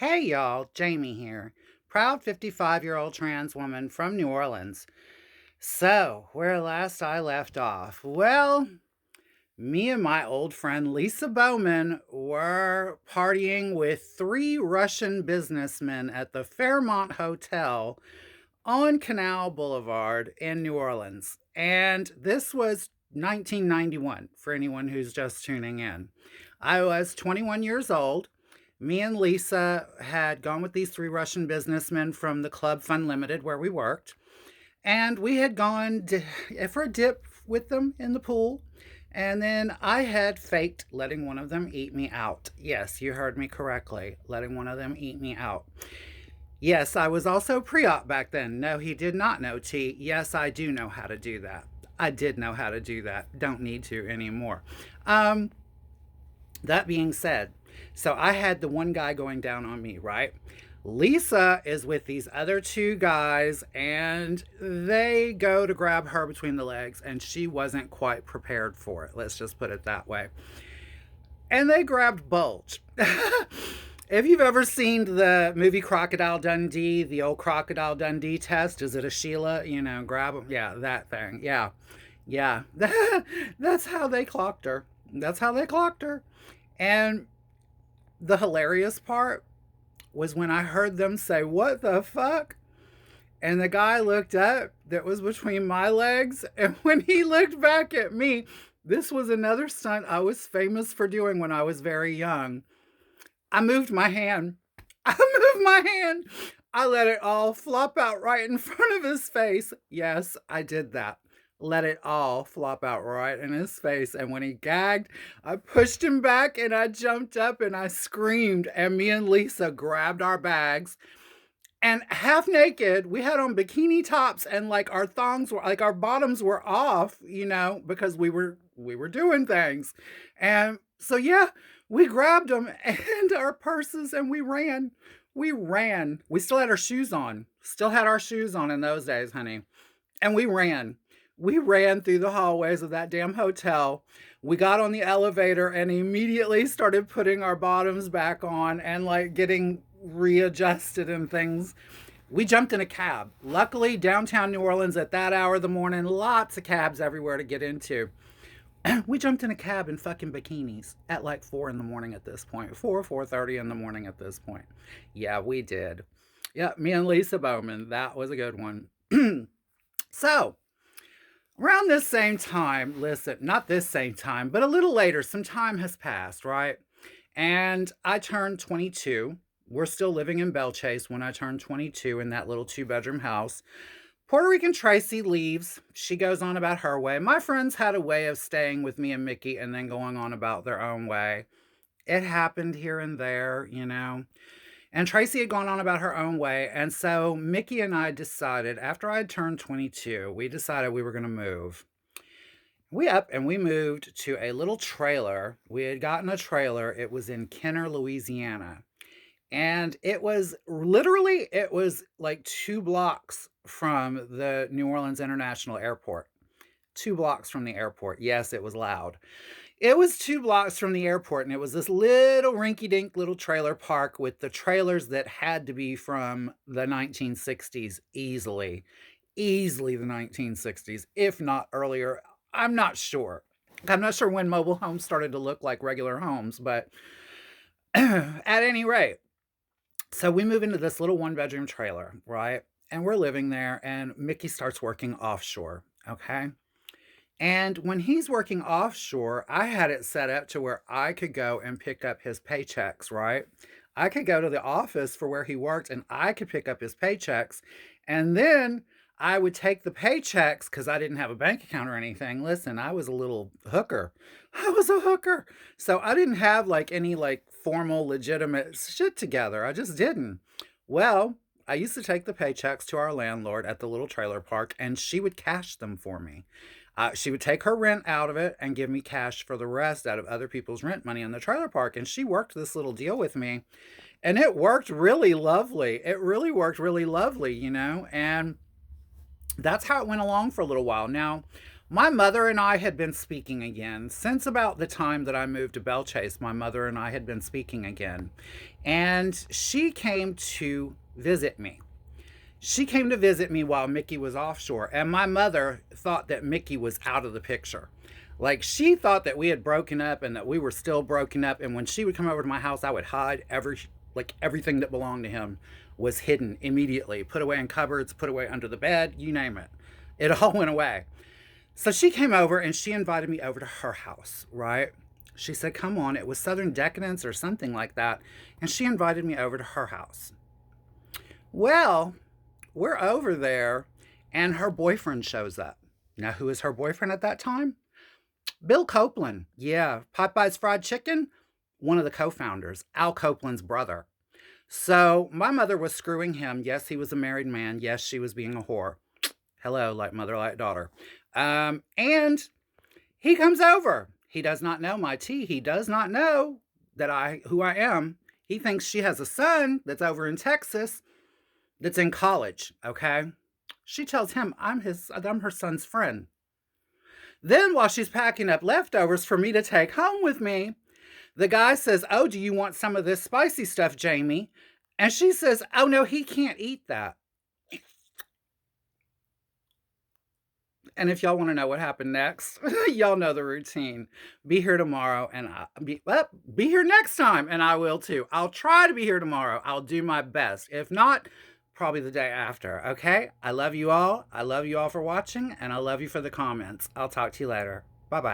Hey y'all, Jamie here. Proud 55-year-old trans woman from New Orleans. So, where last I left off? Well, me and my old friend Lisa Bowman were partying with three Russian businessmen at the Fairmont Hotel on Canal Boulevard in New Orleans. And this was 1991 for anyone who's just tuning in. I was 21 years old. Me and Lisa had gone with these three Russian businessmen from the Club Fun Limited where we worked. And we had gone for a dip with them in the pool. And then I had faked letting one of them eat me out. Yes, you heard me correctly. Letting one of them eat me out. Yes, I was also pre-op back then. No, he did not know T. Yes, I do know how to do that. I did know how to do that. Don't need to anymore. Um, that being said, so I had the one guy going down on me, right? Lisa is with these other two guys, and they go to grab her between the legs, and she wasn't quite prepared for it. Let's just put it that way. And they grabbed Bulge. If you've ever seen the movie Crocodile Dundee, the old Crocodile Dundee test, is it a Sheila? You know, grab them. Yeah, that thing. Yeah. Yeah. That's how they clocked her. That's how they clocked her. And the hilarious part was when I heard them say, "What the fuck?" And the guy looked up that was between my legs. And when he looked back at me, this was another stunt I was famous for doing when I was very young. I moved my hand. I moved my hand. I let it all flop out right in front of his face. Yes, I did that. Let it all flop out right in his face. And when he gagged, I pushed him back and I jumped up and I screamed. And me and Lisa grabbed our bags and half naked. We had on bikini tops and like our thongs were like our bottoms were off, because we were doing things. And so yeah, we grabbed them and our purses and we ran. We ran. We still had our shoes on. Still had our shoes on in those days, honey. And we ran. We ran through the hallways of that damn hotel. We got on the elevator and immediately started putting our bottoms back on and like getting readjusted and things. We jumped in a cab. Luckily, downtown New Orleans at that hour of the morning, lots of cabs everywhere to get into. We jumped in a cab in fucking bikinis at like 4 in the morning at this point. 4:30 in the morning at this point. Yeah, we did. Yeah, me and Lisa Bowman. That was a good one. So, around this same time, listen, not this same time, but a little later, some time has passed, right? And I turned 22. We're still living in Belle Chase when I turned 22 in that little two-bedroom house. Puerto Rican Tracy leaves. She goes on about her way. My friends had a way of staying with me and Mickey and then going on about their own way. It happened here and there. And Tracy had gone on about her own way. And so Mickey and I decided, after I had turned 22, we decided we were going to move. We up and we moved to a little trailer. We had gotten a trailer. It was in Kenner, Louisiana. And it was like 2 blocks from the New Orleans International Airport. 2 blocks from the airport. Yes, it was loud. It was 2 blocks from the airport, and it was this little rinky dink little trailer park with the trailers that had to be from the 1960s easily. Easily the 1960s, if not earlier. I'm not sure. I'm not sure when mobile homes started to look like regular homes, but at any rate, so we move into this little one-bedroom trailer, right? And we're living there, and Mickey starts working offshore, okay? And when he's working offshore, I had it set up to where I could go and pick up his paychecks, right? I could go to the office for where he worked and I could pick up his paychecks. And then I would take the paychecks because I didn't have a bank account or anything. Listen, I was a little hooker. I was a hooker. So I didn't have like any like formal, legitimate shit together. I just didn't. Well, I used to take the paychecks to our landlord at the little trailer park and she would cash them for me. She would take her rent out of it and give me cash for the rest out of other people's rent money in the trailer park. And she worked this little deal with me. And it worked really lovely. It really worked really lovely. And that's how it went along for a little while. Now, My mother and I had been speaking again. Since about the time that I moved to Bellchase, my mother and I had been speaking again. And she came to visit me. She came to visit me while Mickey was offshore, and my mother thought that Mickey was out of the picture. Like, she thought that we had broken up and that we were still broken up, and when she would come over to my house, I would hide everything that belonged to him was hidden immediately, put away in cupboards, put away under the bed, you name it. It all went away. So she came over and she invited me over to her house, right? She said, "Come on." It was Southern Decadence or something like that. And she invited me over to her house. Well, we're over there and her boyfriend shows up. Now, who is her boyfriend at that time? Bill Copeland. Yeah, Popeye's Fried Chicken, one of the co founders, Al Copeland's brother. So my mother was screwing him. Yes, he was a married man. Yes, she was being a whore. Hello, like mother, like daughter. And he comes over. He does not know my tea. He does not know who I am. He thinks she has a son that's over in Texas that's in college. Okay. She tells him I'm her son's friend. Then while she's packing up leftovers for me to take home with me, the guy says, "Oh, do you want some of this spicy stuff, Jamie?" And she says, "Oh, no, he can't eat that." And if y'all want to know what happened next, y'all know the routine. Be here tomorrow and be here next time, and I will too. I'll try to be here tomorrow. I'll do my best. If not, probably the day after. Okay? I love you all. I love you all for watching, and I love you for the comments. I'll talk to you later. Bye-bye.